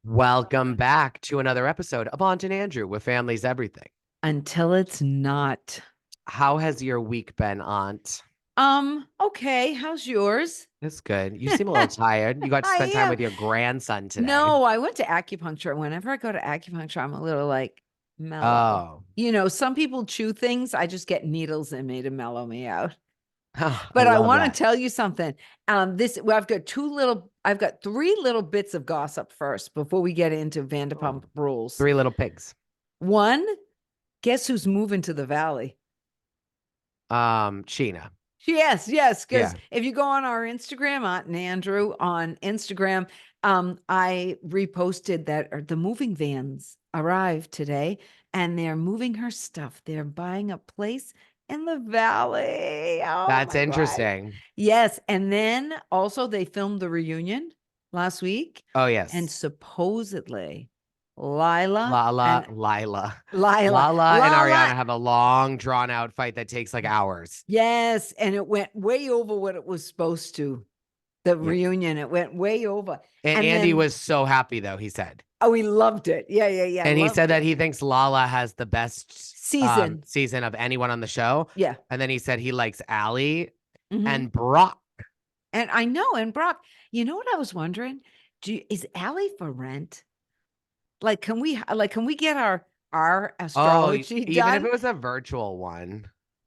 Welcome back to another episode of Aunt and Andrew with Family's Everything. Until it's not. How has your week been, Aunt? Okay. How's yours? It's good. You seem a little tired. You got to I spend time am. with your grandson today. No, I went to acupuncture. Whenever I go to acupuncture, I'm a little like mellow. Oh, Some people chew things. I just get needles in me to mellow me out. I But I love want to that. tell you something. I've got three little bits of gossip first before we get into Oh, Vanderpump Rules. Three little pigs. One, guess who's moving to the valley? Scheana. Yes. Because Yeah. if you go on our Instagram, Aunt and Andrew on Instagram, I reposted that the moving vans arrived today and they're moving her stuff. They're buying a place in the valley. Oh That's my God. interesting. Yes. And then also they filmed the reunion last week. Oh, And yes. supposedly Lila Lala, and Lila. Lila, Lala and Lala Ariana have a long, drawn out fight that takes like hours. Yes, and it went way over what it was supposed to. The Yeah. reunion, it went way over. And And Andy then, was so happy, though, he said. oh, he loved it. Yeah, And he said loved that it. he thinks Lala has the best Season. season of anyone on the show. Yeah. And then he said he likes Allie Mhm. and Brock. And I know, and Brock, you know what I was wondering? Is Allie for rent? Can we get our Oh, astrology even if done? it was a virtual one.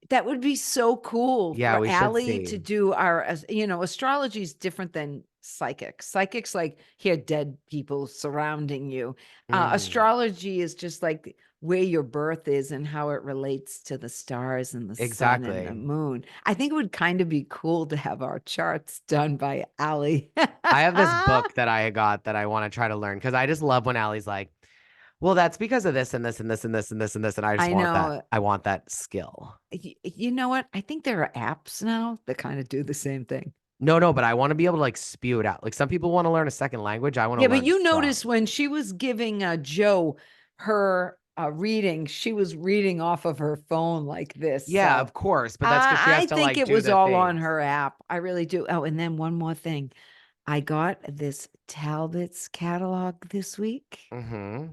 That would be so cool Yeah, for we should Allie see. to do astrology is different than psychics. Psychics like hear dead people surrounding you. Mm, Astrology is just like where your birth is and how it relates to the stars and the sun and the exactly. moon. I think it would kind of be cool to have our charts done by Allie. I have this book that I got that I want to try to learn because I just love when Allie's like, well, that's because of this and this and this and this and this and this. And I just I want that. know. I want that skill. You know what? I think there are apps now that kind of do the same thing. No, but I want to be able to like spew it out. Like some people want to learn a second language. I want to Yeah, but learn you song. notice when she was giving Joe her reading, she was reading off of her phone like this. Yeah, So of course. But that's because she has I to think like it do was the all on things. her app. I really do. Oh, and then one more thing. I got this Talbot's catalog this week, Mm-hmm.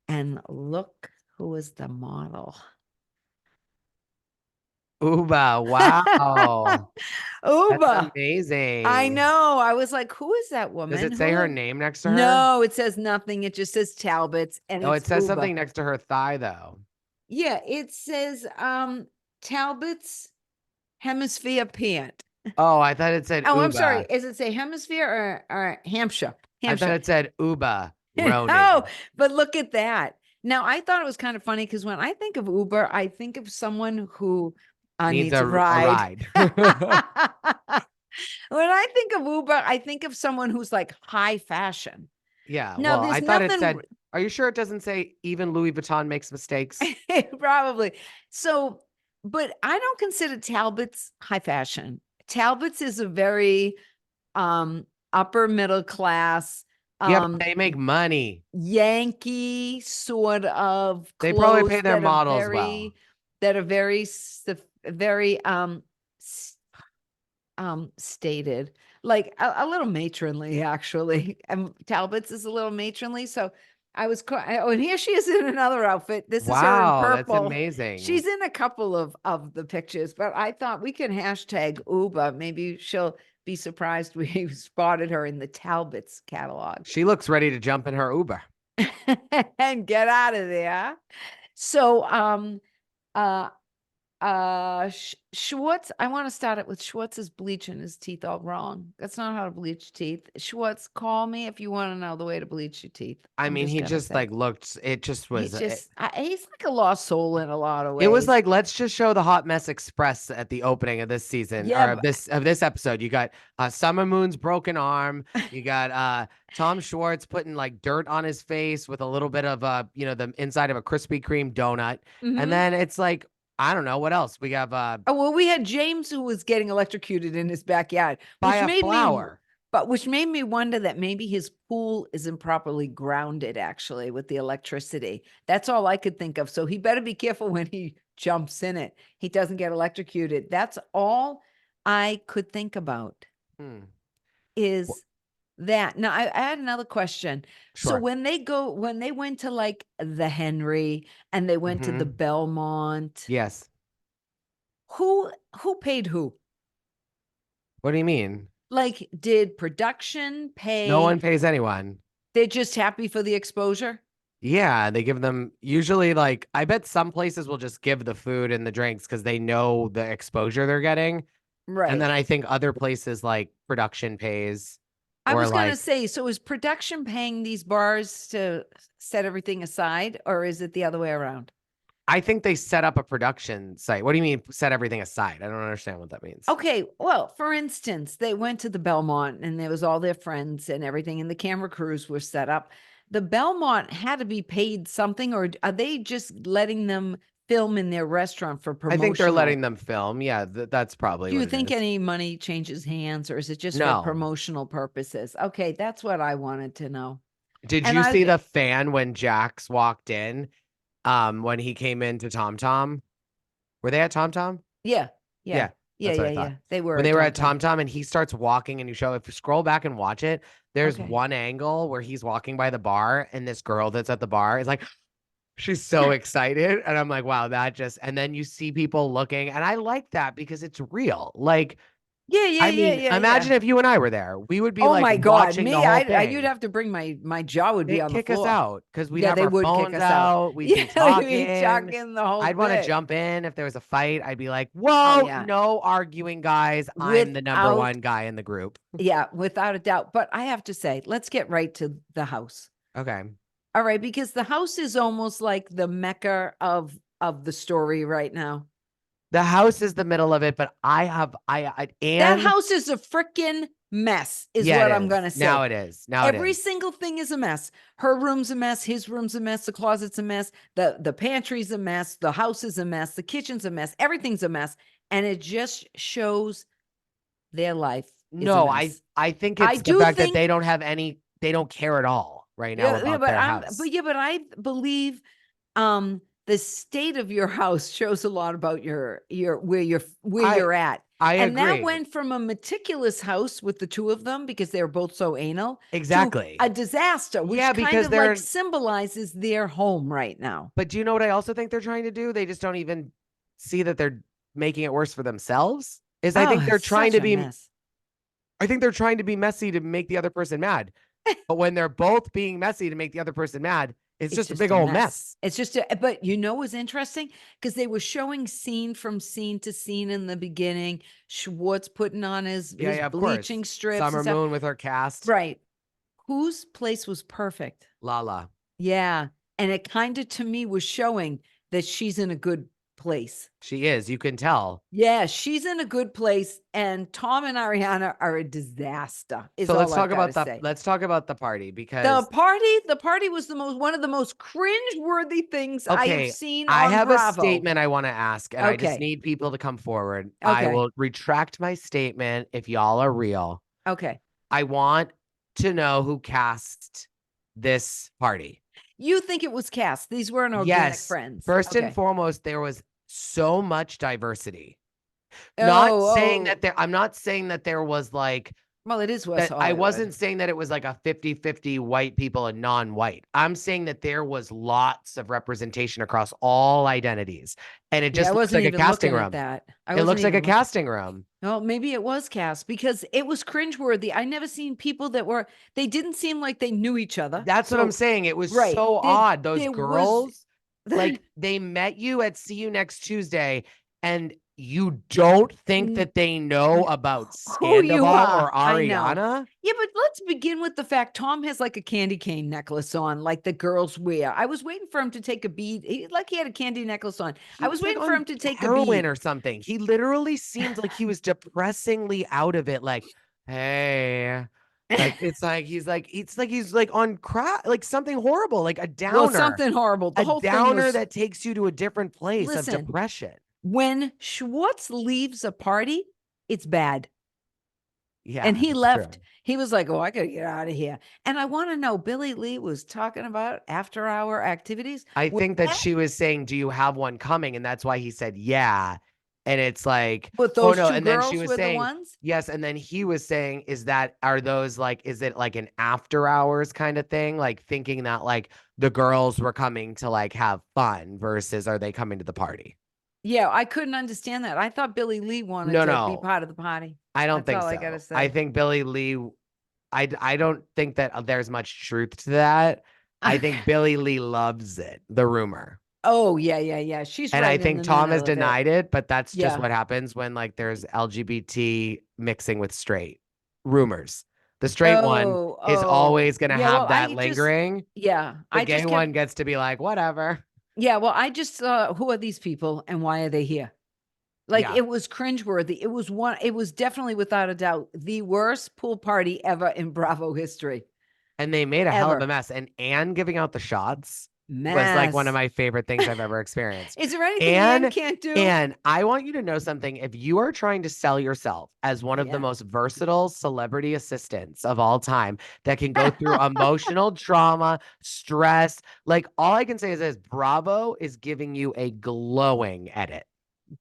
and look who was the model. Uba, wow. That's Uba. I amazing. know. I was like, who is that Does woman? it say her Who? name next to her? No, it says nothing. It just says Talbot's and Oh, it's it says Uba. something next to her thigh, though. Yeah, it says Talbot's hemisphere pant. Oh, I thought it said Oh, I'm sorry. Uba. Is it say hemisphere or Hampshire? I thought Hampshire. it said Uba No, Ronan. but look at that. Now, I thought it was kind of funny because when I think of Uber, I think of someone who Needs needs a a ride. ride. When I think of Uber, I think of someone who's like high fashion. Yeah, Now, well, I there's thought it nothing said, are you sure it doesn't say even Louis Vuitton makes mistakes? probably. So, but I don't consider Talbot's high fashion. Talbot's is a very upper middle class Yeah, but they make money. Yankee sort of They probably pay clothes their models well. that are very stated, like a little matronly actually. And Talbot's is a little matronly, so I was oh, and here she is in another outfit. This is her in Wow, that's purple. amazing. She's in a couple of the pictures, but I thought we can hashtag Uba. Maybe she'll be surprised we spotted her in the Talbot's catalog. She looks ready to jump in her Uber. And get out of there. So uh Schwartz, I want to start it with Schwartz is bleaching his teeth all wrong. That's not how to bleach teeth. Schwartz, call me if you want to know the way to bleach your teeth. I I'm mean, just he gonna just say like looked, it just he was, just he's like a lost soul in a lot of it was ways. like, let's just show the Hot Mess Express at the opening of this season Yeah, or of this episode. You got Summer Moon's broken arm. You got Tom Schwartz putting like dirt on his face with a little bit of the inside of a Krispy Kreme donut. And mhm. then it's like, I don't know what else. We have Oh, well, we had James who was getting electrocuted in his backyard, buy which a made me flower. which made me wonder that maybe his pool isn't properly grounded actually with the electricity. That's all I could think of. So he better be careful when he jumps in it. He doesn't get electrocuted. That's all I could think about Hmm. is that. Now, I had another question. So Sure. when they went to like the Henry and they went to the Mhm. Belmont, Yes. who paid who? What do you mean? Like, did production No pay? one pays anyone. They're just happy for the exposure? Yeah, they give them usually like I bet some places will just give the food and the drinks because they know the exposure they're getting. And Right. then I think other places like production pays I or was gonna like say, so is production paying these bars to set everything aside, or is it the other way around? I think they set up a production site. What do you mean set everything aside? I don't understand what that means. Okay, well, for instance, they went to the Belmont and there was all their friends and everything, and the camera crews were set up. The Belmont had to be paid something, or are they just letting them film in their restaurant for I think they're promotional? letting them film. Yeah, that's probably Do what you it think is. any money changes hands, or is it just for No. promotional purposes? Okay, that's what I wanted to know. Did And you see I, the fan when Jax walked in? When he came into Tom Tom? Were they at Tom Tom? yeah, yeah, Yeah, yeah, that's what yeah, I thought. yeah. They were When at they were at Tom Tom. Tom Tom and he starts walking and you show if you scroll back and watch it, there's Okay. one angle where he's walking by the bar and this girl that's at the bar is like, she's so excited. And I'm like, wow, that just, and then you see people looking. And I like that because it's real. Like, Yeah, yeah, I yeah, mean, yeah, yeah. imagine if you and I were there, we would be Oh like my God, watching the me, whole you'd thing. have to bring my jaw would be They'd on the kick us floor. out because we'd Yeah, have they our would kick phones us out. out. We'd be Yeah, we'd be talking. chucking the whole I'd want to bit. jump in if there was a fight. I'd be like, Oh whoa, yeah, no arguing, guys. I'm the number without one guy in the group. yeah, without a doubt. But I have to say, let's get right to the house. Okay. All right, because the house is almost like the mecca of the story right now. The house is the middle of it, but I That and house is a freaking mess, is yeah, it what I'm is. gonna Now say. it is. Now it Every is. single thing is a mess. Her room's a mess. His room's a mess. The closet's a mess. The pantry's a mess. The house is a mess. The kitchen's a mess. Everything's a mess, and it just shows their life is a No, mess. I think I it's the do fact that think, they don't care at all right now yeah, about their but house. yeah, but I believe the state of your house shows a lot about your where I you're at. I And that agree. went from a meticulous house with the two of them because they're both so anal to Exactly. a disaster, which Yeah, kind because of like they're symbolizes their home right now. but do you know what I also think they're trying to do? They just don't even see that they're making it worse for themselves. Is I Oh, think they're it's trying such to a be mess. I think they're trying to be messy to make the other person mad. But when they're both being messy to make the other person mad, it's It's just a just big a old mess. mess. It's just but you know what's interesting? Because they were showing scene from scene to scene in the beginning. Schwartz putting on Yeah, his yeah, of course. bleaching strips and Summer stuff. Moon with her cast. Right. Whose place was perfect? Lala. Yeah. And it kind of to me was showing that she's in a good place. She is. You can tell. Yeah, she's in a good place. And Tom and Ariana are a disaster, is So all I've got to say. let's talk about the party because The party was one of the most cringe-worthy things I have okay, seen I on have a Bravo. statement I want to ask, and I just Okay. need people to come forward. I Okay. will retract my statement if y'all are real. Okay. I want to know who cast this party. You think it was cast. These weren't organic Yes. friends. First and Okay. foremost, there was so much diversity. Not saying that Oh, I'm not saying that there was like well, it is West that I Hollywood. wasn't saying that it was like a 50-50 white people and non-white. I'm saying that there was lots of representation across all identities. And it Yeah, I just looks wasn't like a even casting looking at room. that. I It wasn't looks like a even looking. casting room. Well, maybe it was cast because it was cringeworthy. I never seen people that were, they didn't seem like they knew each other. That's what I'm So, saying. It was right. so odd. Those There was, girls, like they met you at See You Next Tuesday, and you don't think N- that they know about who you Sandoval are. or I know. Ariana? Yeah, but let's begin with the fact Tom has like a candy cane necklace on, like the girls wear. I was waiting for him to take a bead. Like he had a candy necklace on. He I was was like waiting for on him to take a heroin bead. or something. He literally seemed like he was depressingly out of it. Like, hey, like it's like he's like on crack, like something horrible, like Well, something horrible. The a whole thing downer was, that takes you to a different place of listen, depression. when Schwartz leaves a party, it's bad. And Yeah, he that's true. left. He was like, "Oh, I gotta get out of here." And I want to know, Billy Lee was talking about after hour activities. I Was think that that she was saying, "Do you have one coming?" And that's why he said, "Yeah." And it's like, But oh those no. two And then she girls was were the saying, ones? yes. And then he was saying, are those like, is it like an after hours kind of thing? Like thinking that like the girls were coming to like have fun versus are they coming to the party? Yeah, I couldn't understand that. I thought Billy Lee wanted No, to be no, part of the party. I don't That's think all I gotta so. I say. think Billy Lee, I don't think that there's much truth to that. I think Billy Lee loves it, the rumor. Oh, yeah, yeah, yeah. She's And I right in think the Tom has middle of it. denied it, but that's just Yeah. what happens when like there's LGBT mixing with straight rumors. The straight one Oh, is oh. always going to Yeah, well, have that lingering. The I gay just kept one gets to be like, whatever. yeah, well, I just saw who are these people and why are they here? Like Yeah. it was cringeworthy. It was definitely without a doubt the worst pool party ever in Bravo history. And they made a hell of a Ever. mess. And Anne giving out the shots was like one of Mess. my favorite things I've ever experienced. Is there anything Ann And can't do? and I want you to know something. If you are trying to sell yourself as one of the Yeah. most versatile celebrity assistants of all time that can go through emotional trauma, stress, like all I can say is this, Bravo is giving you a glowing edit.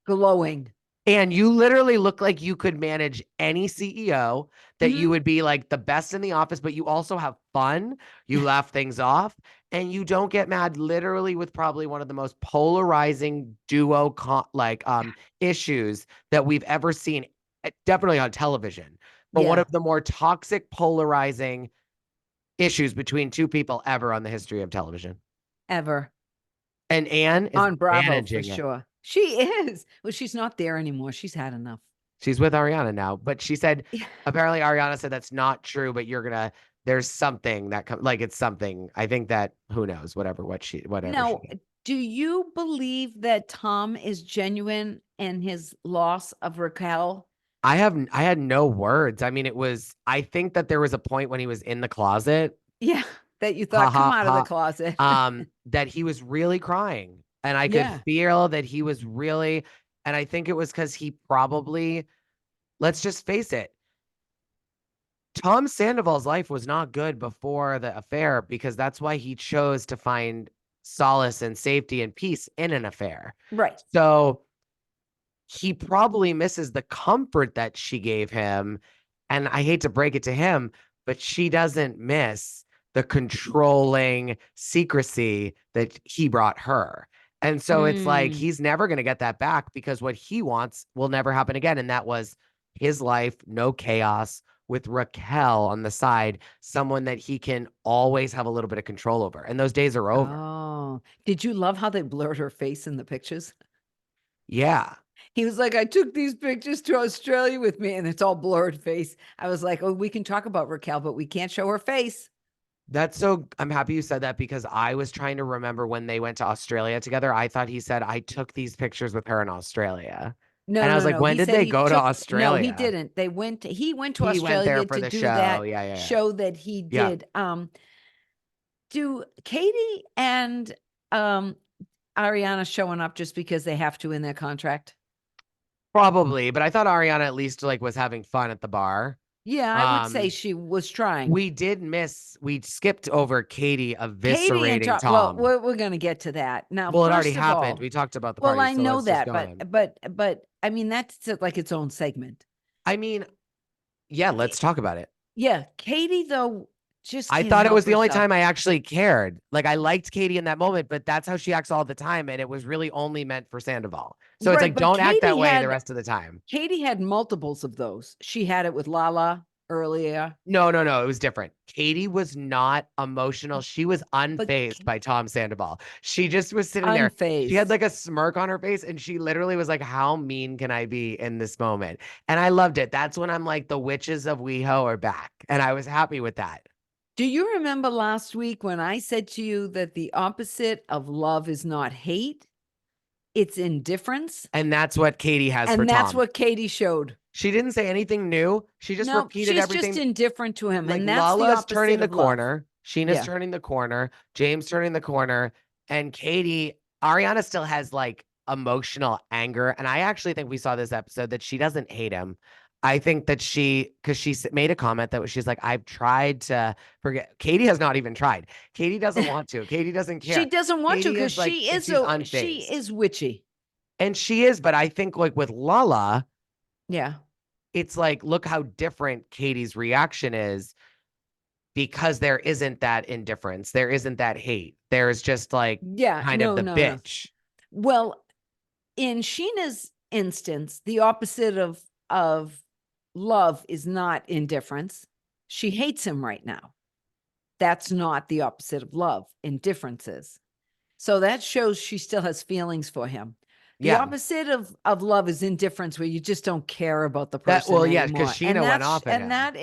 Glowing. And you literally look like you could manage any CEO, that you Mhm. would be like the best in the office, but you also have fun. You laugh things off and you don't get mad literally with probably one of the most polarizing issues that we've ever seen, definitely on television, but one Yeah, of the more toxic, polarizing issues between two people ever on the history of television. ever. And Anne is On Bravo for managing it. sure. She is. Well, she's not there anymore. She's had enough. She's with Ariana now, but she said Yeah. apparently Ariana said that's not true, but there's something that like it's something. I think that who knows, whatever she Now, did. do you believe that Tom is genuine in his loss of Raquel? I had no words. I mean, I think that there was a point when he was in the closet, Yeah, that you ha thought, come ha out of the ha, closet. that he was really crying. And I could Yeah. feel that he was really, and I think it was because he probably, let's just face it, Tom Sandoval's life was not good before the affair because that's why he chose to find solace and safety and peace in an affair. Right. So he probably misses the comfort that she gave him. And I hate to break it to him, but she doesn't miss the controlling secrecy that he brought her. And so it's like Mm. he's never going to get that back because what he wants will never happen again. And that was his life, no chaos, with Raquel on the side, someone that he can always have a little bit of control over. And those days are over. Oh, did you love how they blurred her face in the pictures? Yeah. He was like, I took these pictures to Australia with me, and it's all blurred face. I was like, oh, we can talk about Raquel, but we can't show her face. I'm happy you said that because I was trying to remember when they went to Australia together. I thought he said, I took these pictures with her in Australia. No, And I was no, like, no. when He did said they he go to took no, he Australia? didn't. He went to He went there Australia for to the do show. that Yeah, yeah, yeah. show that he Yeah, did. Do Katie and Ariana showing up just because they have to in their contract? probably. But I thought Ariana at least like was having fun at the bar. Yeah, I would say Um, she was trying. we skipped over Katie Katie and eviscerating Tom, well, Tom. we're going to get to that. Now, Well, it already first of happened. all, We talked about the well, party, I so know let's just that, go in. but I mean, that's like its own segment. I mean, yeah, let's talk about it. Yeah, Katie, though, just I can't thought it was help the only herself. time I actually cared. Like I liked Katie in that moment, but that's how she acts all the time. And it was really only meant for Sandoval. So it's Right, like, but don't act that way the rest of the time. Katie had multiples of those. She had it with Lala earlier, No, no, no. It was different. Katie was not emotional. She was but unfazed by Tom Sandoval. She just was sitting there. She had unfazed. like a smirk on her face and she literally was like, how mean can I be in this moment? And I loved it. That's when I'm like, the witches of WeHo are back. And I was happy with that. Do you remember last week when I said to you that the opposite of love is not hate, it's indifference? And that's what Katie has for And that's Tom. what Katie showed. She didn't say anything new. She just No, repeated she's just everything. indifferent to him. Like And that's the Lala's turning opposite the of love. corner, Scheana's Yeah. turning the corner, James turning the corner, and Ariana still has like emotional anger. And I actually think we saw this episode that she doesn't hate him. I think that because made a comment that she's like, I've tried to forget. Katie has not even tried. Katie doesn't want to. Katie doesn't She care. doesn't want to Katie because is like, she's she unfazed. is witchy. And she is, but I think like with Lala, Yeah. it's like, look how different Katie's reaction is because there isn't that indifference. There isn't that hate. There's just like Yeah. kind of No, the no, no. bitch. Well, in Scheana's instance, the opposite of love is not indifference. She hates him right now. That's not the opposite of love. Indifference is. So that shows she still has feelings for him. The Yeah. opposite of love is indifference, where you just don't care about the That, person well, yeah, because anymore. And Scheana went that's off at and him. that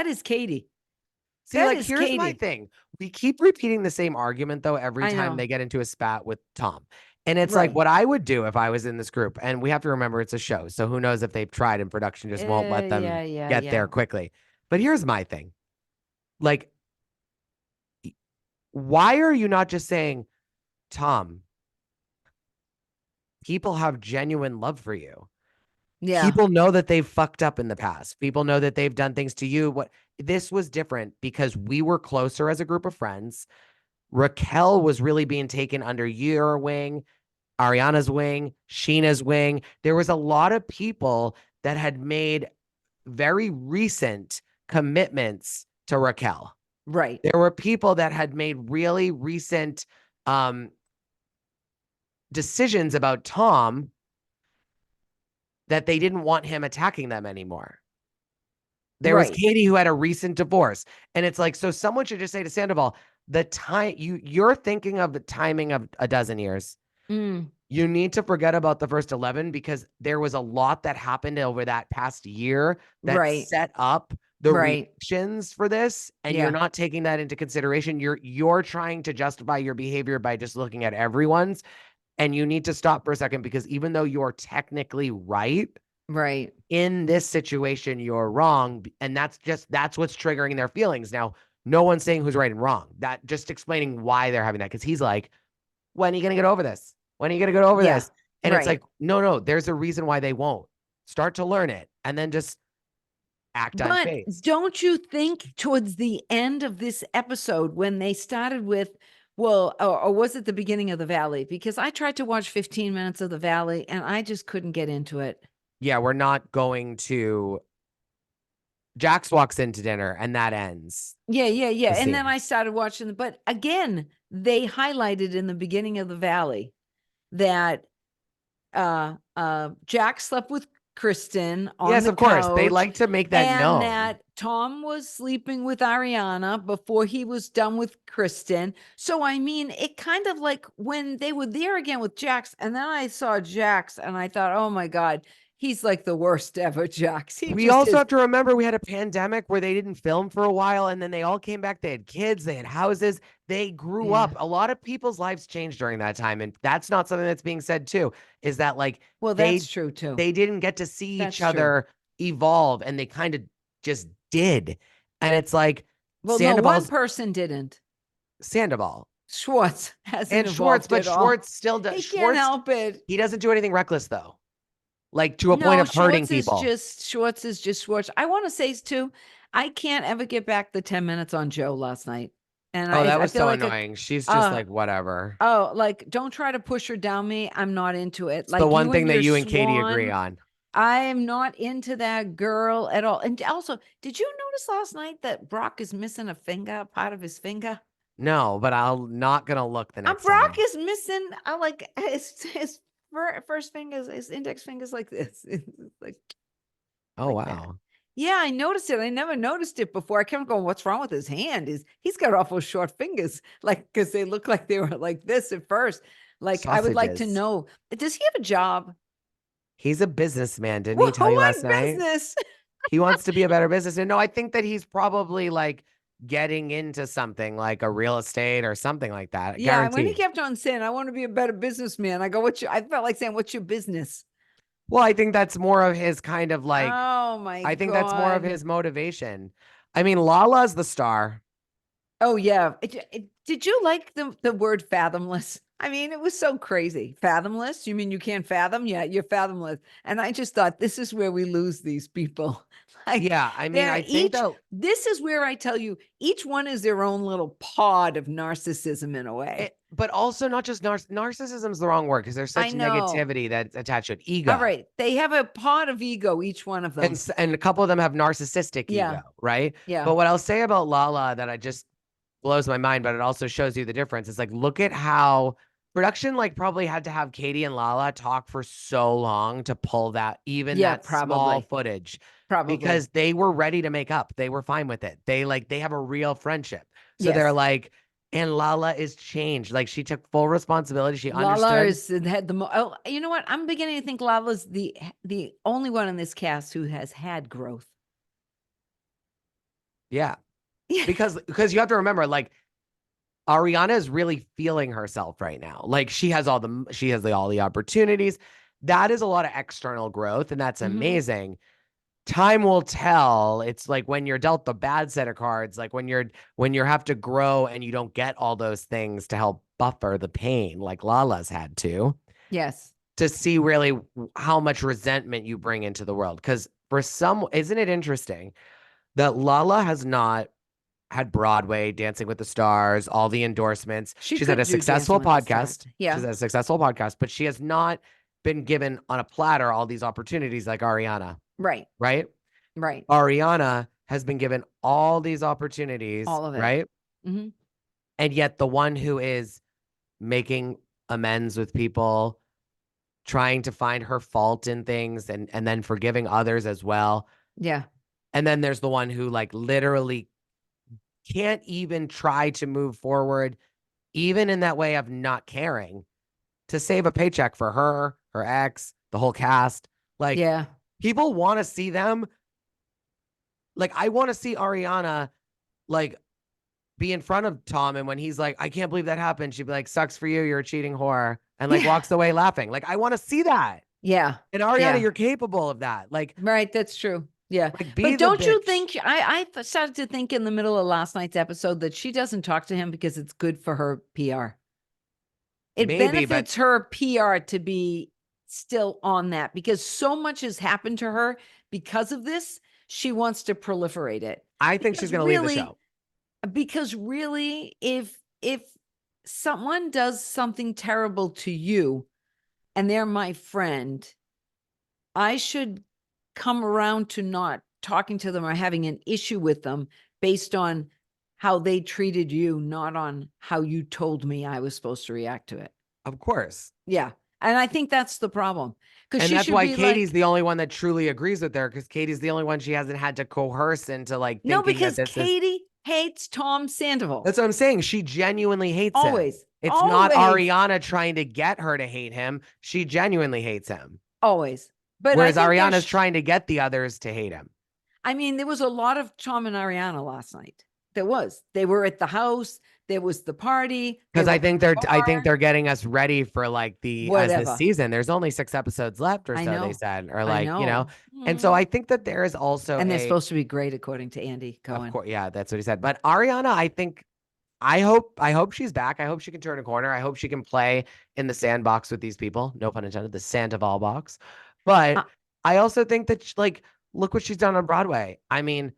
is Katie. See, That like, is here's my Katie. thing. We keep repeating the same argument, though, every I time know. they get into a spat with Tom. And it's like Right. what I would do if I was in this group. And we have to remember it's a show. So who knows if they've tried and production just won't let them Yeah, yeah, get there yeah. quickly. But here's my thing. Like, why are you not just saying, Tom, people have genuine love for you? Yeah. People know that they've fucked up in the past. People know that they've done things to you. What this was different because we were closer as a group of friends. Raquel was really being taken under your wing, Ariana's wing, Scheana's wing. There was a lot of people that had made very recent commitments to Raquel. Right. There were people that had made really recent um, decisions about Tom that they didn't want him attacking them anymore. There was Right. Katie who had a recent divorce. And it's like, so someone should just say to Sandoval, the time you're thinking of the timing of a dozen years. Mm, You need to forget about the first 11 because there was a lot that happened over that past year that right. set up the Right. reactions for this, and you're Yeah. not taking that into consideration. You're trying to justify your behavior by just looking at everyone's, and you need to stop for a second because even though you're technically right, Right. in this situation you're wrong, and that's what's triggering their feelings. Now, no one's saying who's right and wrong. That just explaining why they're having that because he's like, when are you going to get over this? When are you going to get over Yeah. this? And it's like, Right. no, there's a reason why they won't. Start to learn it and then just act on But faith. don't you think towards the end of this episode, when they started with, well, or was it the beginning of the Valley? Because I tried to watch 15 minutes of the Valley and I just couldn't get into it. Yeah, we're not going to. Jax walks into dinner and that ends Yeah, yeah, yeah. the And then scene. I started watching, but again, they highlighted in the beginning of the Valley that Jack slept with Kristen on Yes, the of course. They couch, like to make that and known. that Tom was sleeping with Ariana before he was done with Kristen. So I mean, it kind of like when they were there again with Jax, and then I saw Jax and I thought, oh my God, he's like the worst ever, Jax. He We just also is. have to remember we had a pandemic where they didn't film for a while and then they all came back. They had kids, they had houses, they grew Yeah. up. A lot of people's lives changed during that time. And that's not something that's being said too, is that like Well, they that's true too. they didn't get to see each That's true. other evolve and they kind of just did. And it's like Well, no, one Sandoval's person didn't. Sandoval Schwartz hasn't and Schwartz, evolved but at all. Schwartz still does. He can't Schwartz, help it. he doesn't do anything reckless though, like to a point No, of hurting Schwartz is people. just Schwartz is just Schwartz. I want to say too, I can't ever get back the 10 minutes on Joe last night. And Oh, that I was feel so like annoying. She's just uh like, whatever. like don't try to push her down me. I'm not into it. It's the Like one you thing and that your you and Katie agree swan, on. I am not into that girl at all. And also, did you notice last night that Brock is missing a finger, part of his finger? No, but I'm not gonna look the next Brock time. is missing like his first fingers, his index fingers like this. It's Oh like that. wow. Yeah, I noticed it. I never noticed it before. I kept going, what's wrong with his hand? He's got awful short fingers, like because they look like they were like this at first. Like I would like to Sausages. know, does he have a job? He's a businessman, didn't he tell you What last night? business? He wants to be a better businessman. No, I think that he's probably like getting into something like a real estate or something like that. Yeah, when he Guaranteed. kept on saying, I want to be a better businessman, I go, what's your, I felt like saying, what's your business? Well, I think that's more of his kind of like, Oh my I think that's more of God. his motivation. I mean, Lala's the star. Oh yeah. Did you like the word fathomless? I mean, it was so crazy. Fathomless? You mean you can't fathom? Yeah, you're fathomless. And I just thought this is where we lose these people. Like, Yeah, I mean, they're I think that this is where I tell you, each one is their own little pod of narcissism in a way. but also not just narcissism is the wrong word because there's I such know. negativity that's attached to it. All Ego. right. They have a pod of ego, each one of them. And a couple of them have narcissistic Yeah. ego, right? Yeah. But what I'll say about Lala that I just blows my mind, but it also shows you the difference. It's like, look at how production like probably had to have Katie and Lala talk for so long to pull that, even Yeah, that small probably. footage, Probably. because they were ready to make up. They were fine with it. They have a real friendship. So they're Yes. like, and Lala is changed. Like she took full responsibility. She Lala understood. is had the oh, you know what? I'm beginning to think Lala's the only one in this cast who has had growth. Yeah. Because you have to remember, like, Ariana is really feeling herself right now. Like she has all the opportunities. That is a lot of external growth, and that's Mhm. amazing. Time will tell. It's like when you're dealt the bad set of cards, like when you have to grow and you don't get all those things to help buffer the pain, like Lala's had Yes. to see really how much resentment you bring into the world. Because for some, isn't it interesting that Lala has not had Broadway, Dancing with the Stars, all the endorsements. She She's had could a do Dancing successful with the Stars. podcast. Yeah. She's had a successful podcast, but she has not been given on a platter all these opportunities like Ariana, Right. right? Right. Ariana has been given all these opportunities, All of it. right? Mm-hmm. And yet the one who is making amends with people, trying to find her fault in things and then forgiving others as well. Yeah. And then there's the one who like literally can't even try to move forward, even in that way of not caring to save a paycheck for her, her ex, the whole cast. Like Yeah. people want to see them. Like I want to see Ariana like be in front of Tom. And when he's like, I can't believe that happened, she'd be like, sucks for you. You're a cheating whore. And like Yeah. walks away laughing. Like I want to see that. Yeah. And Ariana, Yeah. you're capable of that. Like, Right. That's true. Yeah. like be But the don't you bitch. think I started to think in the middle of last night's episode that she doesn't talk to him because it's good for her PR. It Maybe, but benefits her PR to be still on that because so much has happened to her because of this. She wants to proliferate it. I think she's going to leave the show. Because really, if someone does something terrible to you and they're my friend, I should come around to not talking to them or having an issue with them based on how they treated you, not on how you told me I was supposed to react to it. Of course. Yeah. And I think that's the problem. Because And that's why Katie's the only one that truly agrees with her, because Katie's the only one she hasn't had to coerce into like thinking no, because that this Katie hates Tom Sandoval. That's what I'm saying. She genuinely hates always. him. It's always. not Ariana trying to get her to hate him. She genuinely hates him. Always. But whereas Ariana's trying to get the others to hate him. I mean, there was a lot of Tom and Ariana last night. There was. They were at the house. There was the party. Because I think they're getting us ready for like as this season. There's only 6 episodes left or so they said, or like, you know. And so I think that there is also and they're supposed to be great according to Andy Cohen. Of course, yeah, that's what he said. But Ariana, I hope she's back. I hope she can turn a corner. I hope she can play in the sandbox with these people. No pun intended, the Sandoval box. But I also think that like, look what she's done on Broadway. I mean,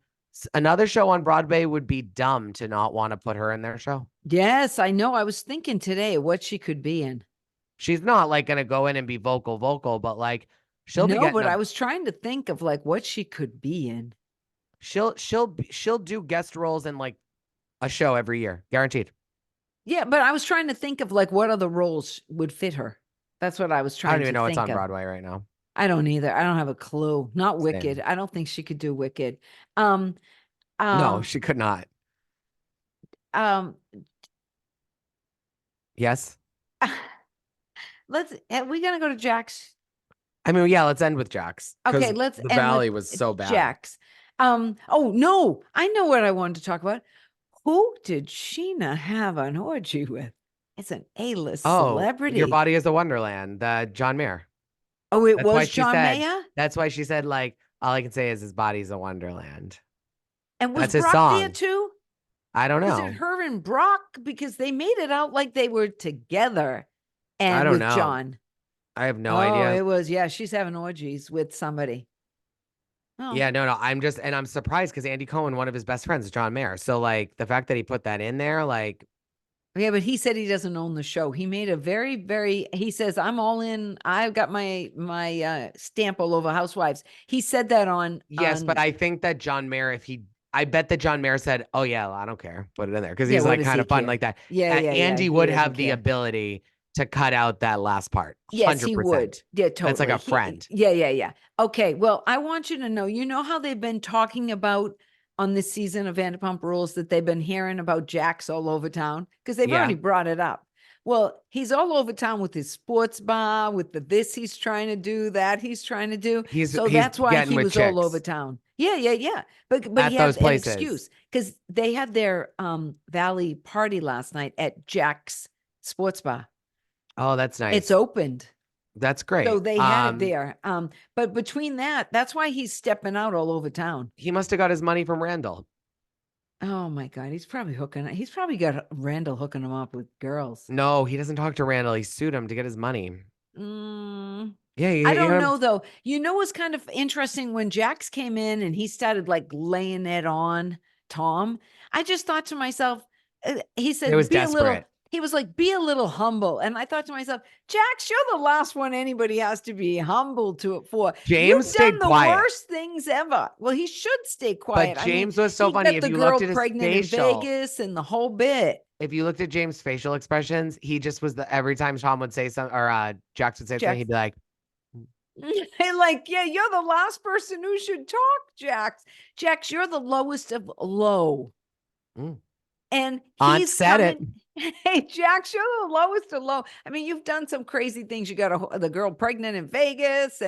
another show on Broadway would be dumb to not want to put her in their show. Yes, I know. I was thinking today what she could be in. She's not like going to go in and be vocal, but like she'll be getting. But I was trying to think of like what she could be in. She'll do guest roles in like a show every year, guaranteed. Yeah, but I was trying to think of like what other roles would fit her. That's what I was trying to think of. I don't even know what's on Broadway right now. I don't either. I don't have a clue. Not Wicked. I don't think she could do Wicked. No, she could not. Yes. We gonna go to Jax. I mean, yeah, let's end with Jax. Okay, let's the Valley was so bad. Jax. Oh no, I know what I wanted to talk about. Who did Scheana have an orgy with? It's an A-list celebrity. Your Body is a Wonderland, John Mayer. Oh, it was John Mayer? That's why she said, like, all I can say is his body's a wonderland. And was that's his Brock song. there too? I don't know. Was it her and Brock? Because they made it out like they were together. And I don't with know. John. I have no idea. It was, she's having orgies with somebody. Oh, Yeah, no, I'm surprised because Andy Cohen, one of his best friends, is John Mayer. So like the fact that he put that in there, like, yeah, but he said he doesn't own the show. He made a he says, I'm all in. I've got my stamp all over Housewives. He said that yes, but I think that John Mayer, I bet that John Mayer said, "Oh yeah, I don't care, put it in there," because yeah, he's what like does kind he of fun care? like that. Yeah, yeah, yeah. Andy He would doesn't have the care. ability to cut out that last part, Yes, he would. 100%. Yeah, That's like totally. a friend. Yeah, yeah, yeah. Okay. Well, I want you to know, you know how they've been talking about on this season of Vanderpump Rules that they've been hearing about Jax all over town because they've Yeah, already brought it up. Well, he's all over town with his sports bar, with the this he's trying to do, that he's trying to do. So he's that's why getting he with was all over chicks town. Yeah, yeah, yeah. But he at those had an places. excuse because they had their Valley party last night at Jack's sports bar. Oh, that's It's nice. opened. That's So great. they had it there. But between that's why he's stepping out all over town. He must have got his money from Randall. Oh my God. He's probably got Randall hooking him up with girls. No, he doesn't talk to Randall. He sued him to get his money. Mm, Yeah, I you don't got know though. You know what's kind of interesting when Jax came in and he started like laying it on Tom. I just thought to myself, he it was said, desperate. he was like, be a little humble. And I thought to myself, Jax, you're the last one anybody has to be humble to it for. James You've done stayed the quiet. worst things ever. Well, he should stay But quiet. I mean, James was so he funny. got If the you looked girl at his pregnant in facial, Vegas and the whole bit. if you looked at James' facial expressions, he just was every time Tom would say something or Jax would say something, Jax, he'd be like, like, yeah, you're the last person who should talk, Jax. Jax, you're the lowest of low. mm. And Aunt he's said it. coming. Hey, Jax, you're the lowest of low. I mean, you've done some crazy things. You got the girl pregnant in Vegas,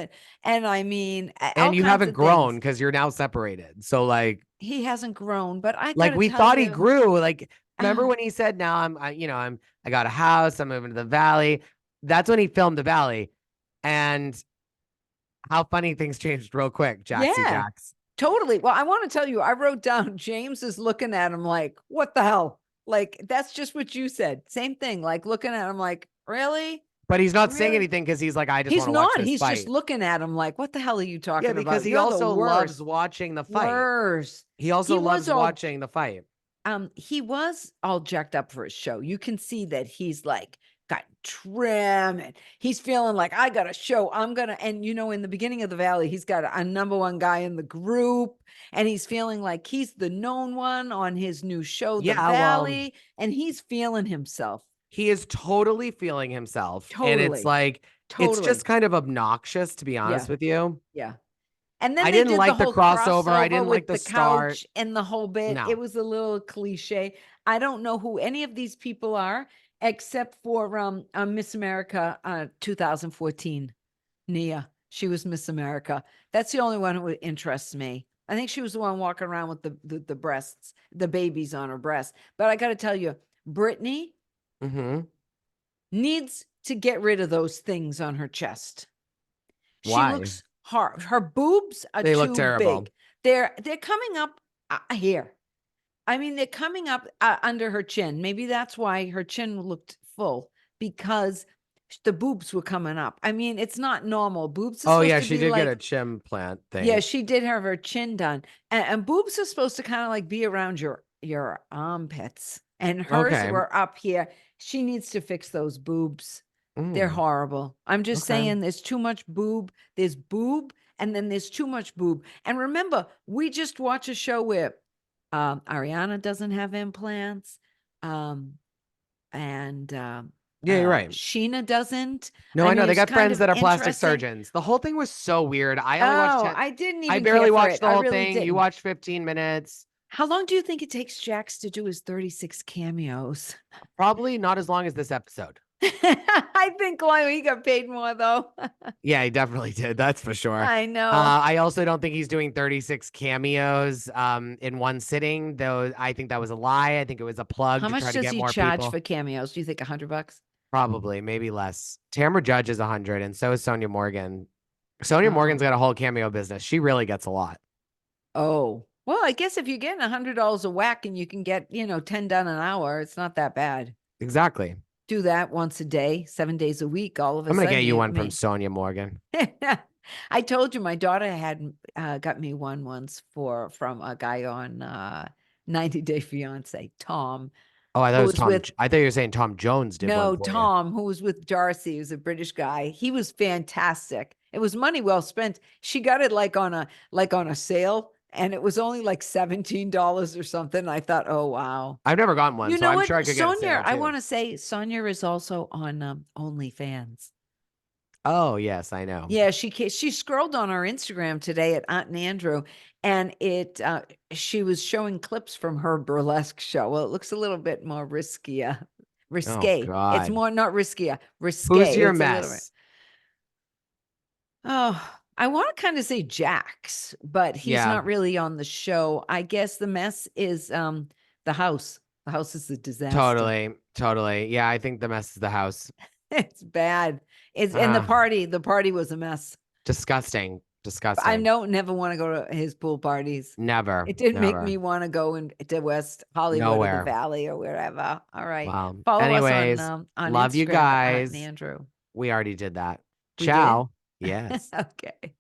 and I mean, all And you kinds haven't of grown things. because you're now separated. So He hasn't grown, but I like gotta we tell thought he you, grew. Like, remember ah, when he said, now I got a house, I'm moving to the valley. That's when he filmed the valley. And how funny things changed real quick, Jaxie yeah, Jax. totally. Well, I want to tell you, I wrote down James is looking at him like, what the hell? Like, that's just what you said. Same thing. Like looking at him like, really? But he's not saying Really? anything because he's like, I just He's want to watch not. this He's just fight. looking at him like, what the hell are you Yeah, talking because about? he You're the also loves worst. watching the fight. Worst. He also He was loves all watching the fight. he was all jacked up for his show. You can see that he's like got trim and he's feeling like I got a show. I'm gonna, and you know, in the beginning of the valley, he's got a number one guy in the group, and he's feeling like he's the known one on his new show, The Yeah, well, Valley, and he's feeling himself. he is totally feeling himself. And it's Totally, like, it's just totally. kind of obnoxious, to be honest Yeah, with you. yeah. And then I they didn't did the like the whole crossover. I crossover didn't like with the the start. couch and the whole bit. It No. was a little cliche. I don't know who any of these people are, except for Miss America 2014, Nia. She was Miss America. That's the only one who interests me. I think she was the one walking around with the breasts, the babies on her breast. But I got to tell you, Brittany Mm-hmm. needs to get rid of those things on her chest. She Why? looks hard. Her boobs are They look too terrible. big. They're coming up here. I mean, they're coming up under her chin. Maybe that's why her chin looked full, because the boobs were coming up. I mean, it's not normal. Boobs are Oh supposed yeah, to she be did get a like, chim plant yeah, thing. she did have her chin done, and boobs are supposed to kind of like be around your armpits, and hers Okay. were up here. She needs to fix those boobs. They're Mm, horrible. I'm just okay. saying there's too much boob. There's boob, and then there's too much boob. And remember, we just watch a show where Ariana doesn't have implants. And Yeah, you're right. Scheana doesn't. No, I I know mean, they it's got kind friends of that are plastic interesting. surgeons. The whole thing was so weird. I only watched Oh, 10. I didn't I even care barely for watched it. the I whole really thing. You didn't. watched 15 minutes. How long do you think it takes Jax to do his 36 cameos? Probably not as long as this episode. I think he got paid more though. Yeah, he definitely did. That's for sure. I know. I also don't think he's doing 36 cameos in one sitting, though I think that was a lie. I think it was a plug How to much try to does get he more charge people. for cameos? Do you think $100? Probably, maybe less. Tamara Judge is 100, and so is Sonia Morgan. Sonia Morgan's Oh. got a whole cameo business. She really gets a lot. Oh. Well, I guess if you're getting $100 a whack and you can get, 10 done an hour, it's not that bad. Exactly. Do that once a day, 7 days a week, all of a I'm gonna get sudden you you one from may. Sonia Morgan. I told you my daughter had got me one once from a guy on 90 Day Fiance, Tom, Oh, I thought it who was was with I thought you were saying Tom Jones did one no, for you. Tom, who was with Darcy, who's a British guy. He was fantastic. It was money well spent. She got it like on a sale, and it was only like $17 or something. I thought, oh wow. I've never gotten one, You so know I'm sure I what? could get a Sonia, sale I too. want to say Sonia is also on OnlyFans. Oh, yes, I know. Yeah, she scrolled on our Instagram today at Aunt and Andrew, and she was showing clips from her burlesque show. Well, it looks a little bit more Oh risque. It's God. more not riskier, Who's risque. your It's a little bit. mess? Oh, I want to kind of say Jax, but he's Yeah, not really on the show. I guess the mess is the house. The house is a disaster. totally. Totally. Yeah, I think the mess is the house. It's bad. It's and Ah, the party was a mess. disgusting. I Disgusting. don't never want to go to his pool parties. Never. It did make Never. me want to go to West Hollywood or the Nowhere. Valley or wherever. All right. Wow. Follow us Anyways, on love you Instagram at Aunt and guys. Andrew. We already did that. We did? Ciao. Yes. Okay.